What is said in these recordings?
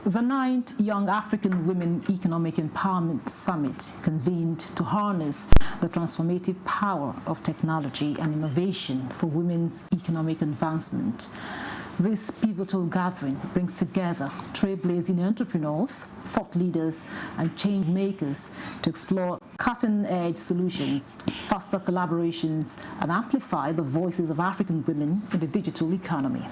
The 9th Young African Women Economic Empowerment Summit convened to harness the transformative power of technology and innovation for women's economic advancement. This pivotal gathering brings together trailblazing entrepreneurs, thought leaders, and change makers to explore cutting-edge solutions, foster collaborations, and amplify the voices of African women in the digital economy.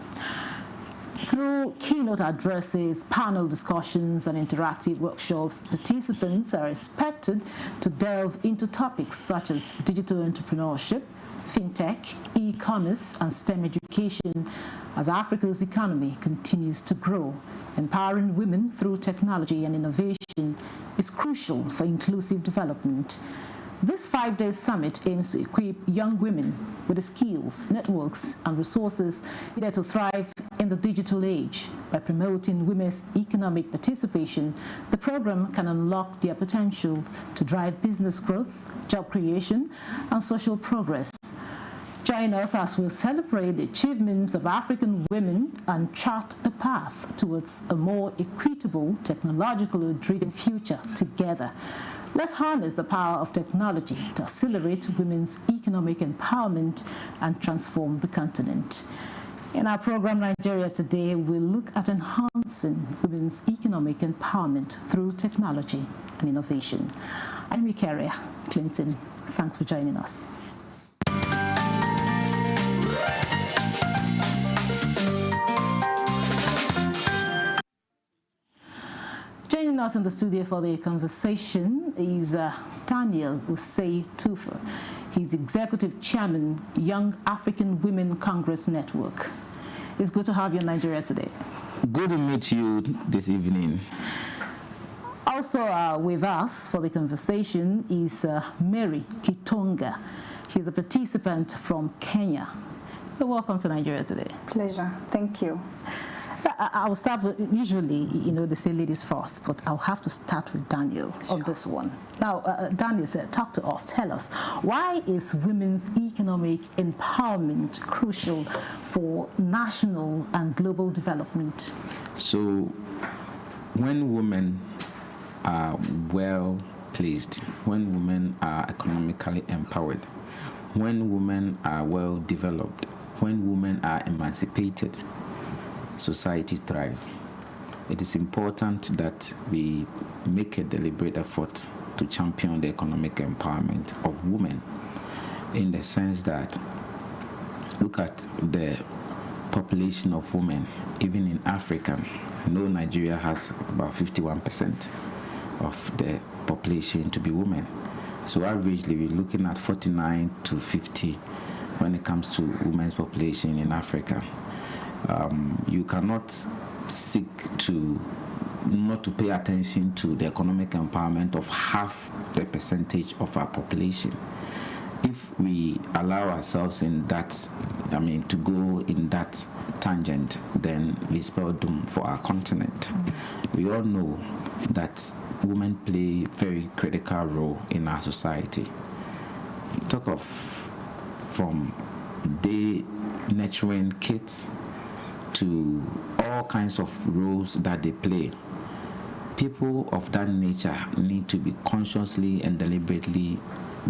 Through keynote addresses, panel discussions, and interactive workshops, participants are expected to delve into topics such as digital entrepreneurship, fintech, e-commerce, and STEM education as Africa's economy continues to grow. Empowering women through technology and innovation is crucial for inclusive development. This 5-day summit aims to equip young women with the skills, networks, and resources needed to thrive in the digital age. By promoting women's economic participation, the program can unlock their potentials to drive business growth, job creation, and social progress. Join us as we celebrate the achievements of African women and chart a path towards a more equitable, technologically driven future together. Let's harness the power of technology to accelerate women's economic empowerment and transform the continent. In our program, Nigeria Today, we'll look at enhancing women's economic empowerment through technology and innovation. I'm Ikaria Clinton. Thanks for joining us. Joining us in the studio for the conversation is Daniel Usei Tufa. He's Executive Chairman, Young African Women Congress Network. It's good to have you in Nigeria Today. Good to meet you this evening. Also with us for the conversation is Mary Kitonga. She's a participant from Kenya. So welcome to Nigeria Today. Pleasure. Thank you. I'll start with, usually, they say ladies first, but I'll have to start with Daniel on this one. Now, Daniel, talk to us, tell us, why is women's economic empowerment crucial for national and global development? So, when women are well placed, when women are economically empowered, when women are well developed, when women are emancipated, society thrive. It is important that we make a deliberate effort to champion the economic empowerment of women, in the sense that look at the population of women, even in Africa. I know Nigeria has about 51% of the population to be women. So averagely, we're looking at 49 to 50 when it comes to women's population in Africa. You cannot seek to not to pay attention to the economic empowerment of half the percentage of our population. If we allow ourselves in that, to go in that tangent, then we spell doom for our continent. We all know that women play a very critical role in our society. Talk of from day nurturing kids to all kinds of roles that they play. People of that nature need to be consciously and deliberately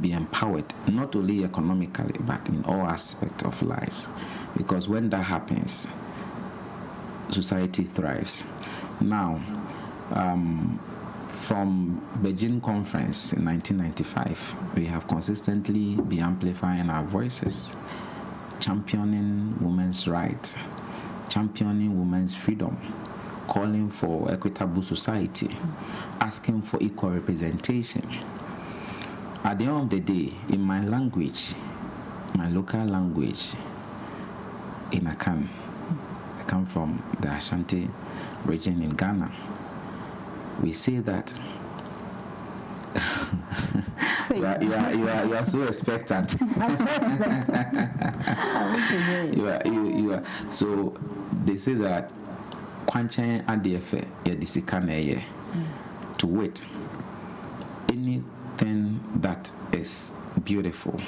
be empowered, not only economically, but in all aspects of lives. Because when that happens, society thrives. Now, from Beijing Conference in 1995, we have consistently been amplifying our voices, championing women's rights, championing women's freedom, calling for equitable society, asking for equal representation. At the end of the day, in my language, my local language, in Akan, I come from the Ashanti region in Ghana, we say that you are so expectant. I'm so expectant. I want to hear you. You are. So they say that kwanchen adefe ya disika to wait. Anything that is beautiful,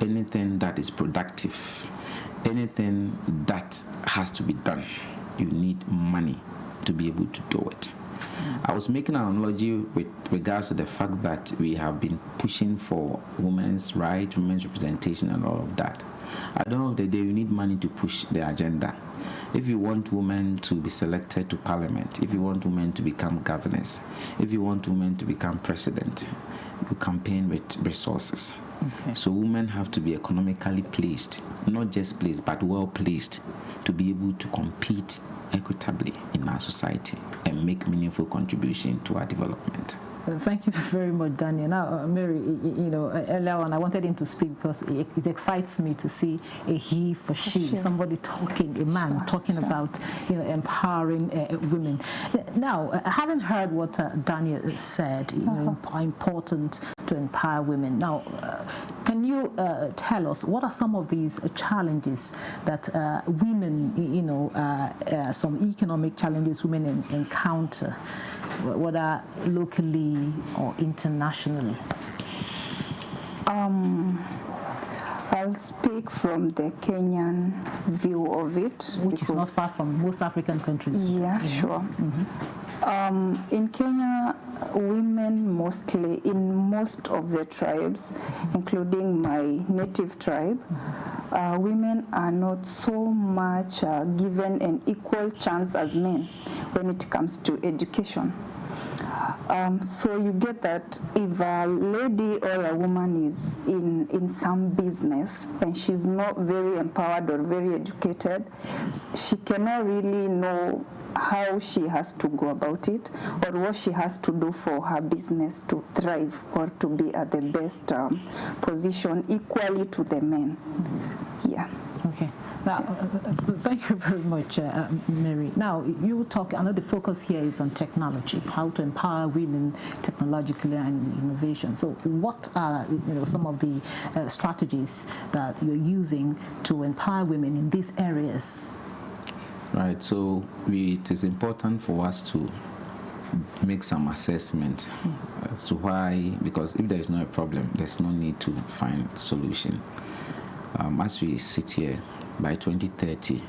anything that is productive, anything that has to be done, you need money to be able to do it. I was making an analogy with regards to the fact that we have been pushing for women's rights, women's representation, and all of that. At the end of the day, you need money to push the agenda. If you want women to be selected to parliament, if you want women to become governors, if you want women to become president, you campaign with resources. Okay. So women have to be economically placed, not just placed, but well placed to be able to compete equitably in our society and make meaningful contribution to our development. Thank you very much, Daniel. Now, Mary, earlier on, I wanted him to speak because it excites me to see a he for she, somebody talking, a man talking about, empowering women. Now, having heard what Daniel said, important to empower women. Now, can you tell us what are some of these challenges that women, some economic challenges women encounter, whether locally or internationally? I'll speak from the Kenyan view of it. Which is not far from most African countries. Yeah, sure. Mm-hmm. In Kenya, women mostly, in most of the tribes, including my native tribe, women are not so much given an equal chance as men when it comes to education. So you get that if a lady or a woman is in some business and she's not very empowered or very educated, she cannot really know how she has to go about it or what she has to do for her business to thrive or to be at the best position equally to the men. Yeah. Okay. Now, thank you very much, Mary. Now, you talk, I know the focus here is on technology, how to empower women technologically and innovation. So what are some of the strategies that you're using to empower women in these areas? Right, so it is important for us to make some assessment as to why, because if there is no problem, there's no need to find a solution. As we sit here, by 2030,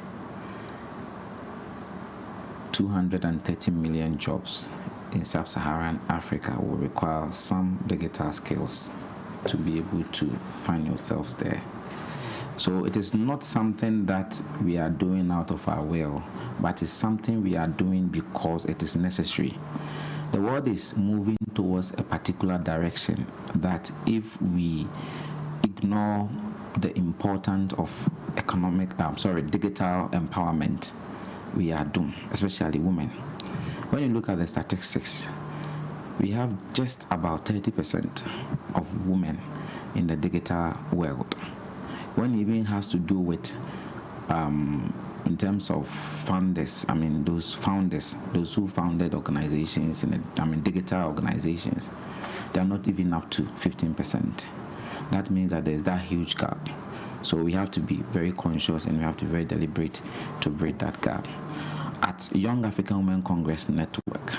230 million jobs in sub-Saharan Africa will require some digital skills to be able to find yourselves there. So it is not something that we are doing out of our will, but it's something we are doing because it is necessary. The world is moving towards a particular direction that if we ignore the importance of digital empowerment, we are doomed, especially women. When you look at the statistics, we have just about 30% of women in the digital world. When it even has to do with, in terms of founders, those who founded organizations, digital organizations, they are not even up to 15%. That means that there's that huge gap. So we have to be very conscious and we have to be very deliberate to bridge that gap. At Young African Women Congress Network,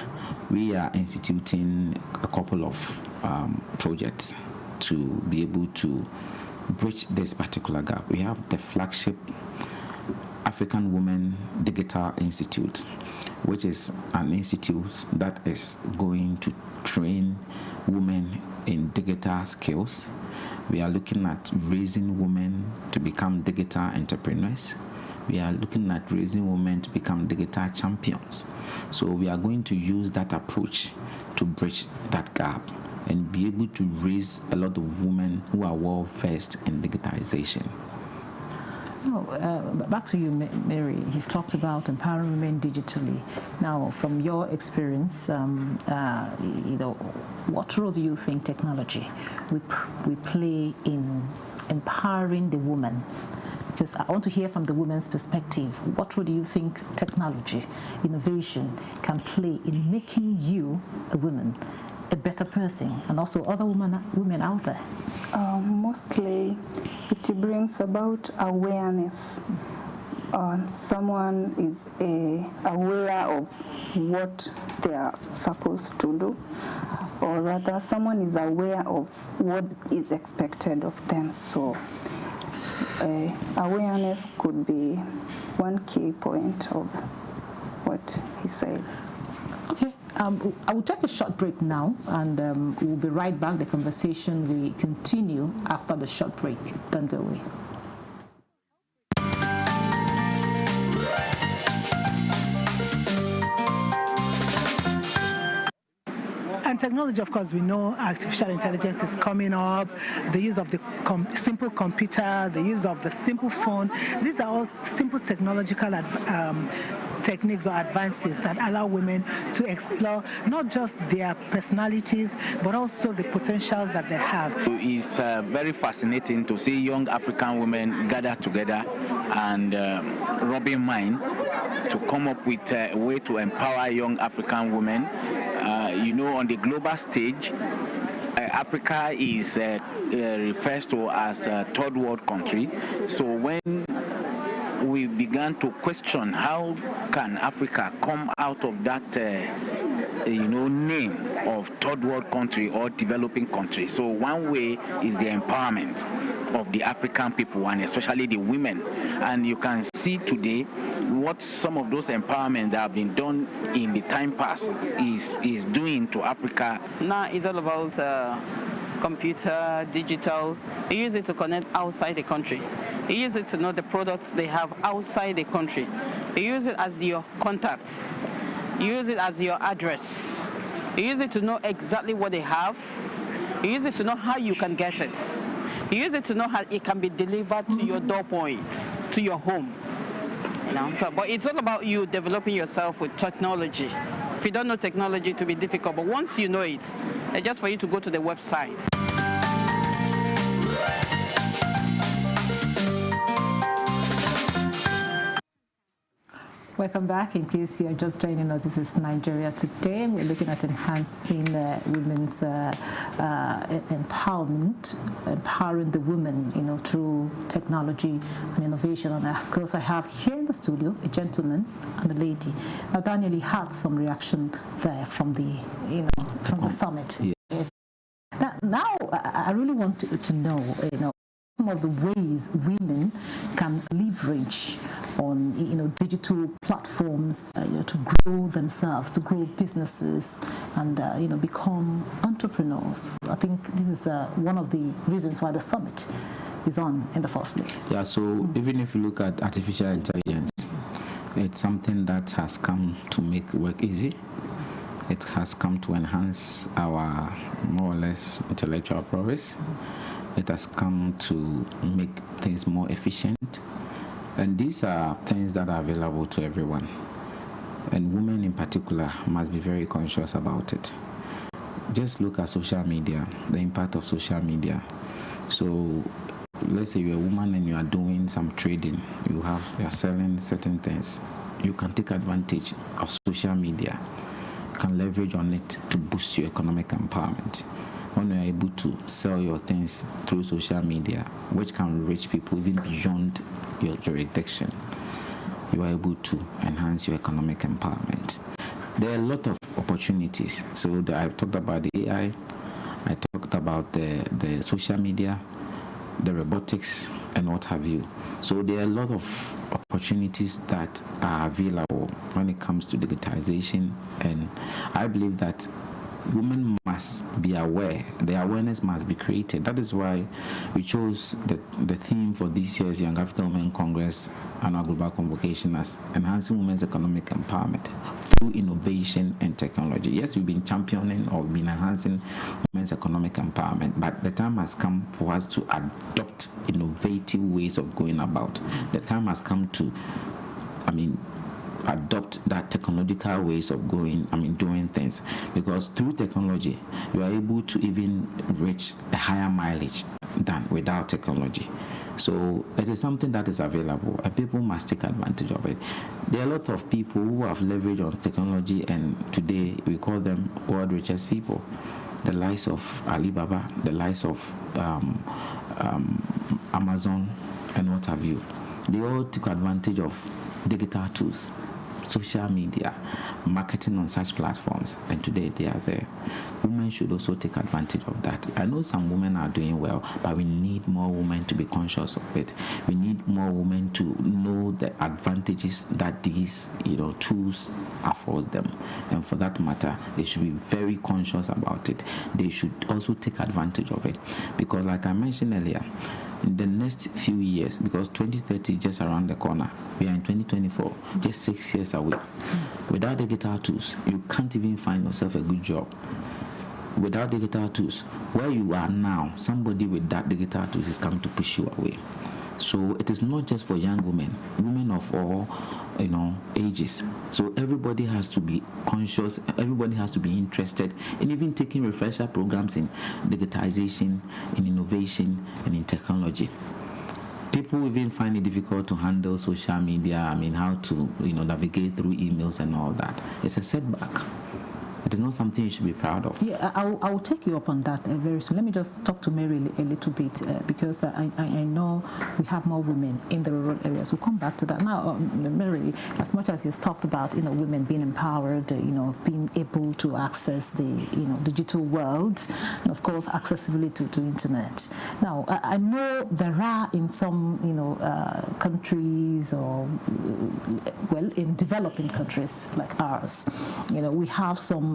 we are instituting a couple of projects to be able to bridge this particular gap. We have the flagship African Women Digital Institute, which is an institute that is going to train women in digital skills. We are looking at raising women to become digital entrepreneurs. We are looking at raising women to become digital champions. So we are going to use that approach to bridge that gap and be able to raise a lot of women who are well versed in digitalization. Back to you, Mary. He's talked about empowering women digitally. Now, from your experience, what role do you think technology will play in empowering the woman? Because I want to hear from the woman's perspective. What role do you think technology, innovation, can play in making you, a woman, a better person, and also other women out there? Mostly it brings about awareness. Someone is aware of what they are supposed to do, or rather someone is aware of what is expected of them. So awareness could be one key point of what he said. Okay. I will take a short break now, and we'll be right back. The conversation will continue after the short break. Don't go away. And technology, of course, we know artificial intelligence is coming up, the use of the simple computer, the use of the simple phone. These are all simple technological techniques or advances that allow women to explore not just their personalities, but also the potentials that they have. It's very fascinating to see young African women gather together and rubbing mind to come up with a way to empower young African women. On the global stage, Africa is refers to as a third world country. So when we began to question how can Africa come out of that name of third world country or developing country. So one way is the empowerment of the African people, and especially the women. And you can see today what some of those empowerment that have been done in the time past is doing to Africa. Now it's all about computer, digital. You use it to connect outside the country. You use it to know the products they have outside the country. You use it as your contacts. You use it as your address. You use it to know exactly what they have. You use it to know how you can get it. You use it to know how it can be delivered to your door point, to your home. But it's all about you developing yourself with technology. If you don't know technology, it will be difficult. But once you know it, it's just for you to go to the website. Welcome back. In case you are just joining us, this is Nigeria Today. We're looking at enhancing women's empowerment, empowering the women, through technology and innovation. And of course, I have here in the studio a gentleman and a lady. Now, Daniel, you had some reaction there from the, from the summit. Yes. Now, I really want to know, some of the ways women can leverage on digital platforms to grow themselves, to grow businesses, and become entrepreneurs. I think this is one of the reasons why the summit is on in the first place. Yeah, so even if you look at artificial intelligence, it's something that has come to make work easy. It has come to enhance our more or less intellectual prowess. It has come to make things more efficient. And these are things that are available to everyone. And women in particular must be very conscious about it. Just look at social media, the impact of social media. So let's say you're a woman and you are doing some trading, you're selling certain things. You can take advantage of social media. You can leverage on it to boost your economic empowerment. When you're able to sell your things through social media, which can reach people even beyond your jurisdiction, you are able to enhance your economic empowerment. There are a lot of opportunities. So I talked about the AI, I talked about the social media, the robotics, and what have you. So there are a lot of opportunities that are available when it comes to digitization, and I believe that women must be aware. The awareness must be created. That is why we chose the theme for this year's Young African Women Congress Annual Global Convocation as Enhancing Women's Economic Empowerment through Innovation and Technology. Yes, we've been championing or been enhancing women's economic empowerment, but the time has come for us to adopt innovative ways of going about. The time has come to, adopt that technological ways of doing things, because through technology you are able to even reach a higher mileage than without technology. So it is something that is available and people must take advantage of it. There are a lot of people who have leveraged on technology, and today we call them world richest people. The likes of Alibaba, the likes of Amazon, and what have you. They all took advantage of digital tools. social media, marketing on such platforms, and today they are there. Women should also take advantage of that. I know some women are doing well, but we need more women to be conscious of it. We need more women to know the advantages that these tools affords them, and for that matter, they should be very conscious about it. They should also take advantage of it, because like I mentioned earlier, in the next few years, because 2030 is just around the corner, we are in 2024, just 6 years away. Without digital tools, you can't even find yourself a good job. Without digital tools, where you are now, somebody with that digital tools is coming to push you away. So it is not just for young women of all ages. So everybody has to be conscious, everybody has to be interested in even taking refresher programs in digitization, in innovation, and in technology. People even find it difficult to handle social media, how to navigate through emails and all that. It's a setback. It is not something you should be proud of. Yeah, I will take you up on that very soon. Let me just talk to Mary a little bit because I know we have more women in the rural areas. We'll come back to that. Now, Mary, as much as you've talked about women being empowered, being able to access the digital world, and of course accessibility to internet. Now, I know there are in some countries or in developing countries like ours, we have some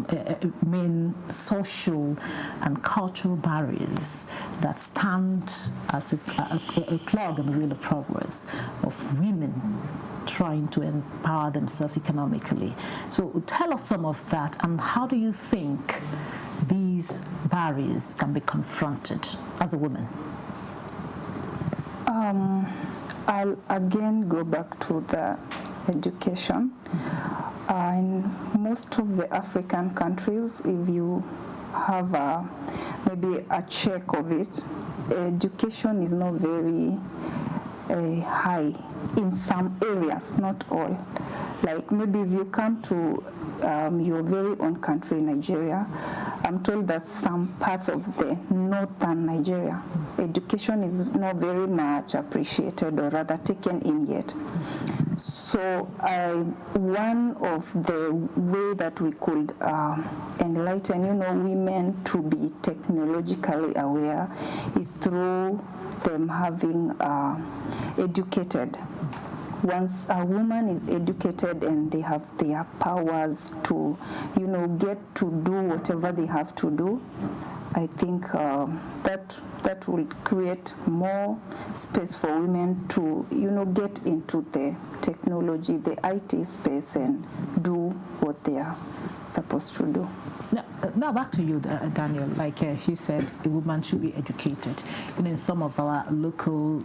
main social and cultural barriers that stand as a clog in the wheel of progress of women trying to empower themselves economically. So tell us some of that, and how do you think these barriers can be confronted as a woman? I'll again go back to the education. In most of the African countries, if you have maybe a check of it, education is not very high in some areas, not all. Like maybe if you come to your very own country, Nigeria, I'm told that some parts of the northern Nigeria, education is not very much appreciated or rather taken in yet. So one of the way that we could enlighten, women to be technologically aware is through them having educated. Once a woman is educated and they have their powers to, get to do whatever they have to do, I think that will create more space for women to, get into the technology, the IT space, and do what they are supposed to do. Now back to you, Daniel. Like you said, a woman should be educated. In some of our local,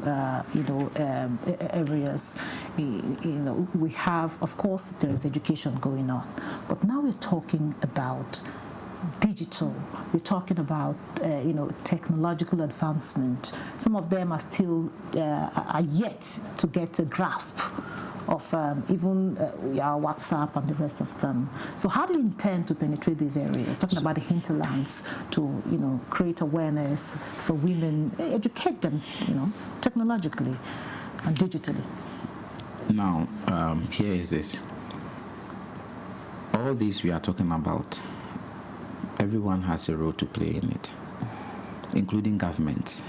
areas, we have, of course, there is education going on, but now we're talking about digital. We're talking about technological advancement. Some of them are still are yet to get a grasp of even WhatsApp and the rest of them. So how do you intend to penetrate these areas? Talking about the hinterlands, to create awareness for women, educate them, technologically and digitally. Now, here is this. All these we are talking about, everyone has a role to play in it, including governments.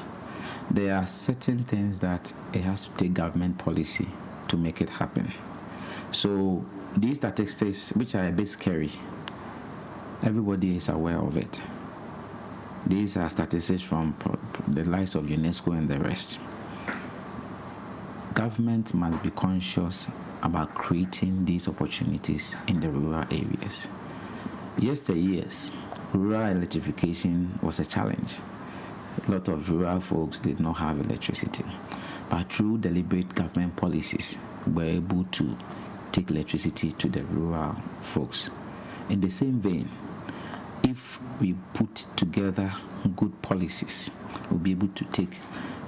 There are certain things that it has to take government policy to make it happen. So these statistics, which are a bit scary, everybody is aware of it. These are statistics from the likes of UNESCO and the rest. Government must be conscious about creating these opportunities in the rural areas. Yesteryears, rural electrification was a challenge. A lot of rural folks did not have electricity, but through deliberate government policies, we're able to take electricity to the rural folks. In the same vein, if we put together good policies, we'll be able to take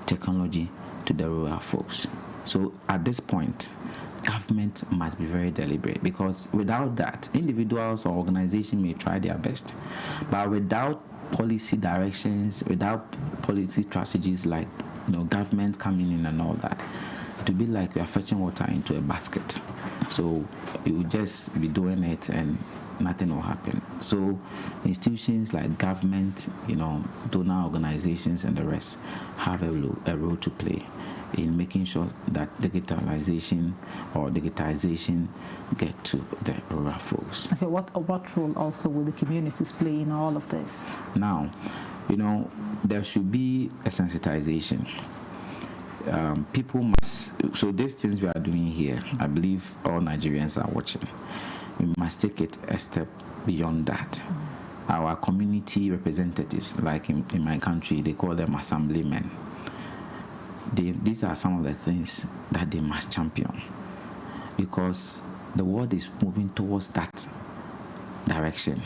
technology to the rural folks. So at this point, government must be very deliberate, because without that, individuals or organizations may try their best, but without policy directions, without policy strategies like government coming in and all that, it will be like we are fetching water into a basket. So you will just be doing it and nothing will happen. So institutions like government, donor organizations and the rest have a role to play in making sure that digitization get to the rural folks. Okay, what role also will the communities play in all of this? Now, there should be a sensitization. People must, so these things we are doing here, I believe all Nigerians are watching. We must take it a step beyond that. Our community representatives, like in my country, they call them assemblymen. These are some of the things that they must champion, because the world is moving towards that direction.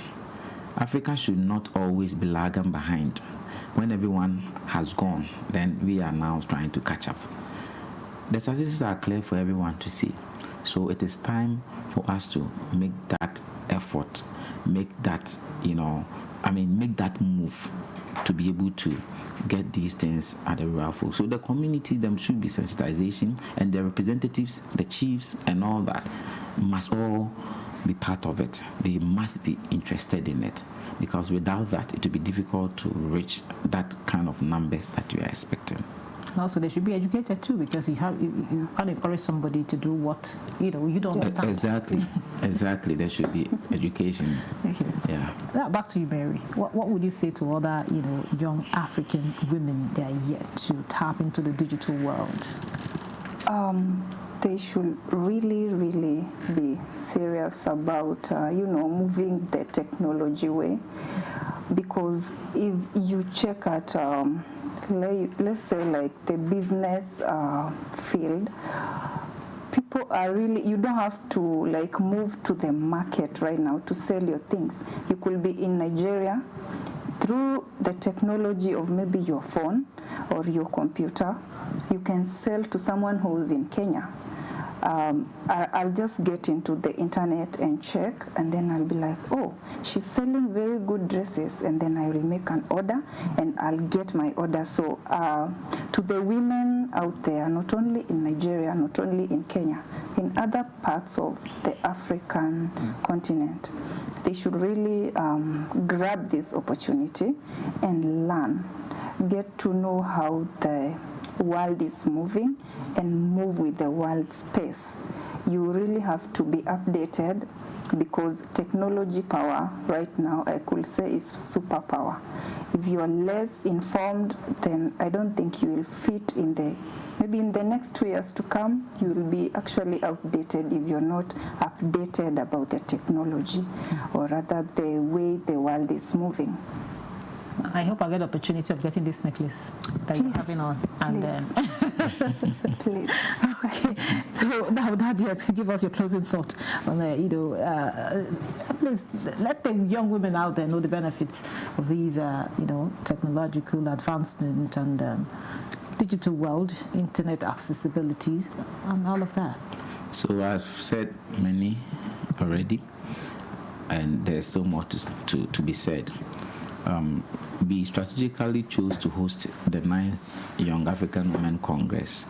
Africa should not always be lagging behind. When everyone has gone, then we are now trying to catch up. The statistics are clear for everyone to see. So it is time for us to make that effort, make that, make that move to be able to get these things at the rural folk. So the community, there should be sensitization, and the representatives, the chiefs and all that must all be part of it. They must be interested in it, because without that it will be difficult to reach that kind of numbers that you are expecting. And also they should be educated too, because you can't encourage somebody to do what you don't understand. Exactly. There should be education. Okay. Yeah. Now back to you, Mary. What would you say to other young African women that are yet to tap into the digital world? They should really, really be serious about, moving the technology way. Because if you check at, let's say, like the business field, people are really, you don't have to move to the market right now to sell your things. You could be in Nigeria through the technology of maybe your phone or your computer. You can sell to someone who's in Kenya. I'll just get into the internet and check, and then I'll be like, oh, she's selling very good dresses, and then I will make an order and I'll get my order. So to the women out there, not only in Nigeria, not only in Kenya, in other parts of the African continent, they should really grab this opportunity and learn, get to know how the world is moving and move with the world space. You really have to be updated, because technology power right now, I could say, is superpower. If you are less informed, then I don't think you will fit maybe in the next 2 years to come, you will be actually outdated if you're not updated about the technology, or rather the way the world is moving. I hope I get the opportunity of getting this necklace that you're having on. And please. Okay. So now, Nadia, to give us your closing thought on please let the young women out there know the benefits of these, technological advancement and digital world, internet accessibility, and all of that. So I've said many already, and there's so much to be said. We strategically chose to host the 9th Young African Women Congress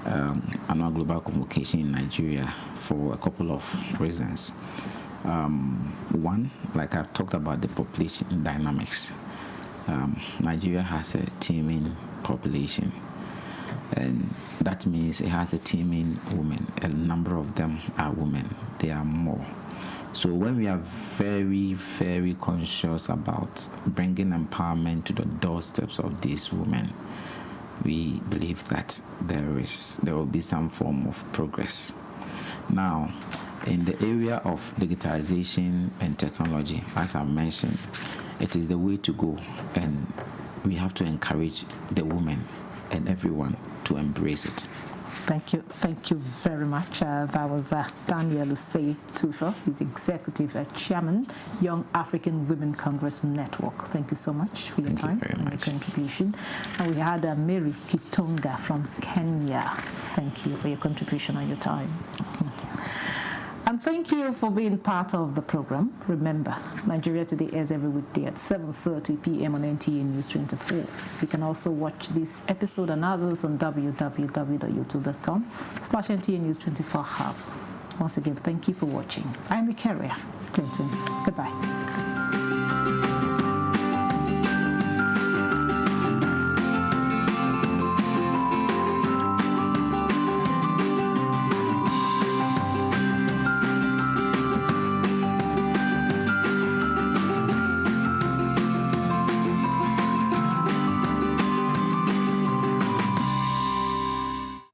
annual global convocation in Nigeria for a couple of reasons. One, like I've talked about the population dynamics. Nigeria has a teeming population, and that means it has a teeming women. A number of them are women. They are more. So when we are very, very conscious about bringing empowerment to the doorsteps of these women, we believe that there will be some form of progress. Now, in the area of digitization and technology, as I mentioned, it is the way to go, and we have to encourage the women and everyone to embrace it. Thank you very much. That was Daniel Usei Tufo. He's Executive Chairman, Young African Women Congress Network. Thank you so much for your time and your contribution. And we had Mary Kitonga from Kenya. Thank you for your contribution and your time. And thank you for being part of the program. Remember, Nigeria Today airs every weekday at 7:30 p.m. on NTA News 24. You can also watch this episode and others on www.youtube.com/NTA News 24 Hub. Once again, thank you for watching. I'm Vicaria Clinton. Goodbye.